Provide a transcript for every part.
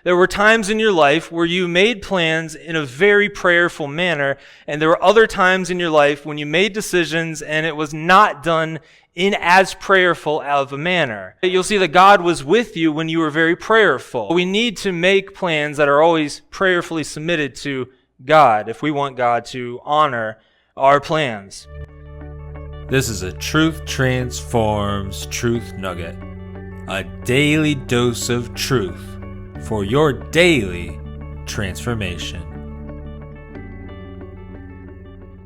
There were times in your life where you made plans in a very prayerful manner, and there were other times in your life when you made decisions and it was not done in as prayerful of a manner. You'll see that God was with you when you were very prayerful. We need to make plans that are always prayerfully submitted to God if we want God to honor our plans. This is a Truth Transforms Truth Nugget, a daily dose of truth for your daily transformation.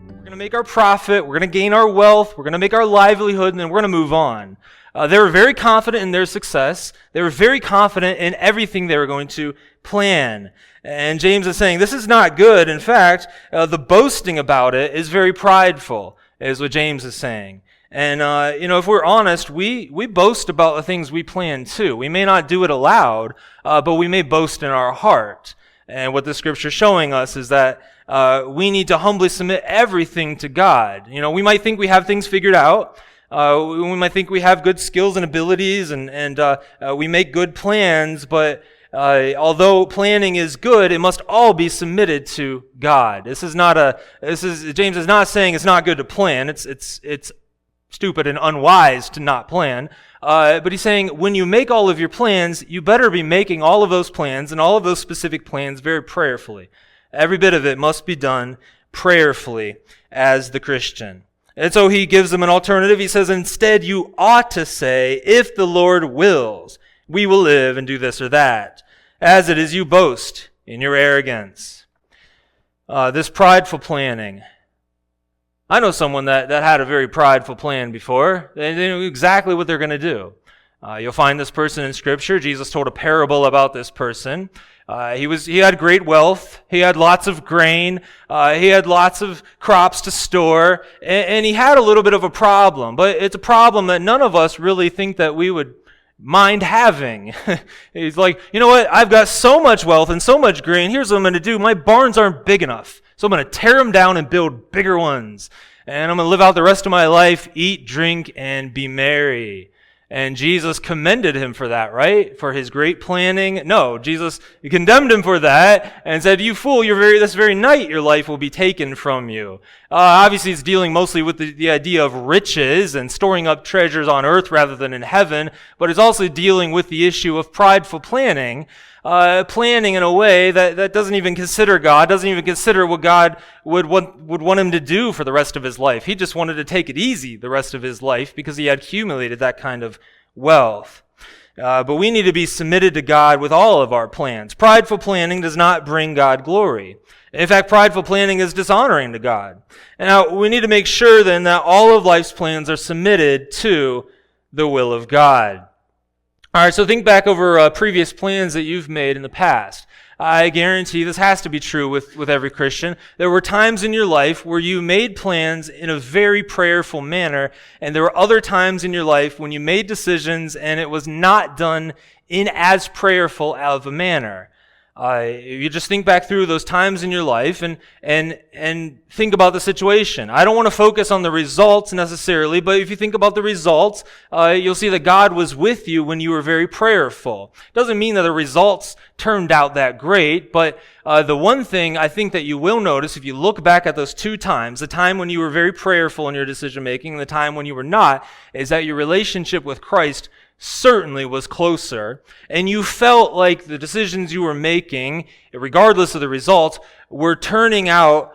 We're going to make our profit, we're going to gain our wealth, we're going to make our livelihood, and then we're going to move on. They were very confident in their success. They were very confident in everything they were going to plan. And James is saying, this is not good. In fact, the boasting about it is very prideful, is what James is saying. And, if we're honest, we boast about the things we plan too. We may not do it aloud, but we may boast in our heart. And what the scripture is showing us is that we need to humbly submit everything to God. We might think we have things figured out. We might think we have good skills and abilities, and we make good plans, but although planning is good, it must all be submitted to God. James is not saying it's not good to plan. It's stupid and unwise to not plan. But he's saying when you make all of your plans, you better be making all of those plans and all of those specific plans very prayerfully. Every bit of it must be done prayerfully as the Christian. And so he gives them an alternative. He says, instead, you ought to say, if the Lord wills, we will live and do this or that. As it is, you boast in your arrogance. This prideful planning. I know someone that had a very prideful plan before. They knew exactly what they're going to do. You'll find this person in Scripture. Jesus told a parable about this person. He had great wealth. He had lots of grain. He had lots of crops to store. And he had a little bit of a problem. But it's a problem that none of us really think that we would mind having. He's like, you know what? I've got so much wealth and so much grain. Here's what I'm going to do. My barns aren't big enough. So I'm going to tear them down and build bigger ones. And I'm going to live out the rest of my life, eat, drink, and be merry. And Jesus commended him for that, right? For his great planning. No, Jesus condemned him for that and said, you fool, this very night your life will be taken from you. Obviously, it's dealing mostly with the idea of riches and storing up treasures on earth rather than in heaven, but it's also dealing with the issue of prideful planning. Planning in a way that doesn't even consider God, doesn't even consider what God would want him to do for the rest of his life. He just wanted to take it easy the rest of his life because he had accumulated that kind of wealth. But we need to be submitted to God with all of our plans. Prideful planning does not bring God glory. In fact, prideful planning is dishonoring to God. And now we need to make sure then that all of life's plans are submitted to the will of God. All right, so think back over previous plans that you've made in the past. I guarantee this has to be true with every Christian. There were times in your life where you made plans in a very prayerful manner, and there were other times in your life when you made decisions and it was not done in as prayerful of a manner. You just think back through those times in your life and think about the situation. I don't want to focus on the results necessarily, but if you think about the results, you'll see that God was with you when you were very prayerful. Doesn't mean that the results turned out that great, but the one thing I think that you will notice if you look back at those two times, the time when you were very prayerful in your decision making and the time when you were not, is that your relationship with Christ certainly was closer, and you felt like the decisions you were making, regardless of the results, were turning out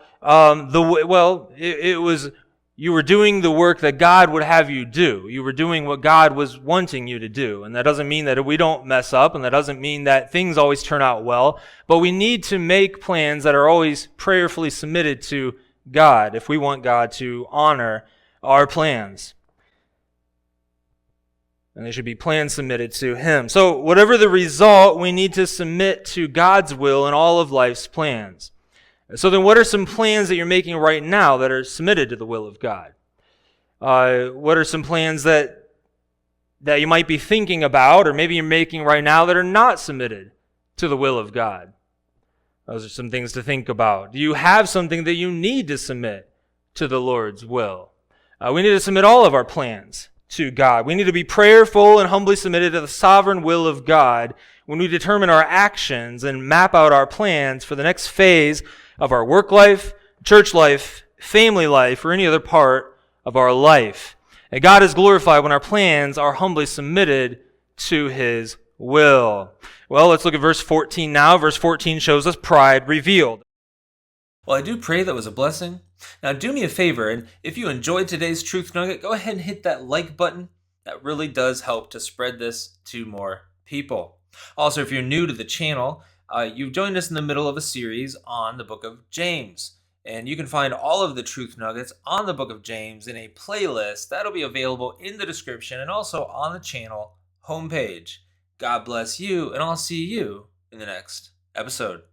you were doing the work that God would have you do. You were doing what God was wanting you to do. And that doesn't mean that we don't mess up, and that doesn't mean that things always turn out well, but we need to make plans that are always prayerfully submitted to God if we want God to honor our plans. And they should be plans submitted to Him. So whatever the result, we need to submit to God's will in all of life's plans. So then what are some plans that you're making right now that are submitted to the will of God? What are some plans that you might be thinking about, or maybe you're making right now that are not submitted to the will of God? Those are some things to think about. Do you have something that you need to submit to the Lord's will? We need to submit all of our plans to God. We need to be prayerful and humbly submitted to the sovereign will of God when we determine our actions and map out our plans for the next phase of our work life, church life, family life, or any other part of our life. And God is glorified when our plans are humbly submitted to His will. Well, let's look at verse 14 now. Verse 14 shows us pride revealed. Well, I do pray that was a blessing. Now, do me a favor, and if you enjoyed today's Truth Nugget, go ahead and hit that like button. That really does help to spread this to more people. Also, if you're new to the channel, you've joined us in the middle of a series on the book of James. And you can find all of the Truth Nuggets on the book of James in a playlist that'll be available in the description and also on the channel homepage. God bless you, and I'll see you in the next episode.